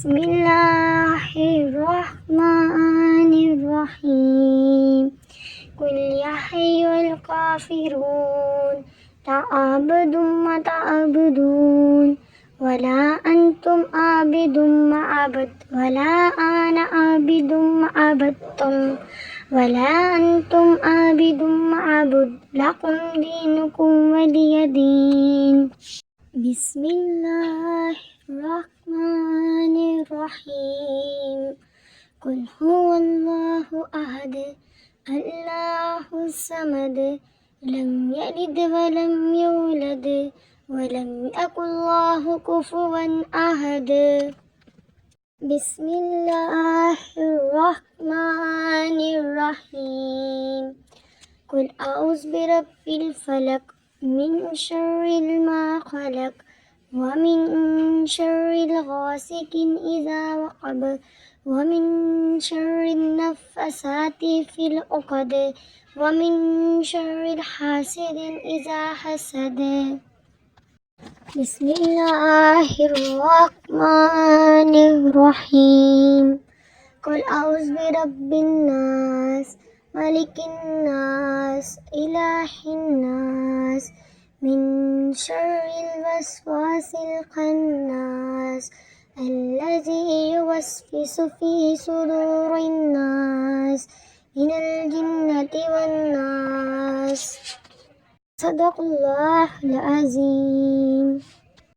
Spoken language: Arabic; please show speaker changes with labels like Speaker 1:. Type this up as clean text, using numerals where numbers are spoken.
Speaker 1: بسم الله الرحمن الرحيم قل يا أيها الكافرون لا أعبد ما تعبدون ولا أنتم عابدون ما أعبد ولا أنا عابد ما عبدتم ولا أنتم عابدون ما أعبد لكم دينكم ولي دين. بسم الله الرحمن الرحيم قل هو الله أحد الله الصمد لم يلد ولم يولد ولم يكن له كفوا أحد. بسم الله الرحمن الرحيم قل أعوذ برب الفلق من شر ما خلق ومن شر غاسق إذا وقب ومن شر النفاثات في العقد ومن شر حاسد إذا حسد. بسم الله الرحمن الرحيم قل أعوذ برب الناس ملك الناس إله الناس من شر الوسواس الخناس الذي يوسوس في صدور الناس من الجنة والناس. صدق الله العظيم.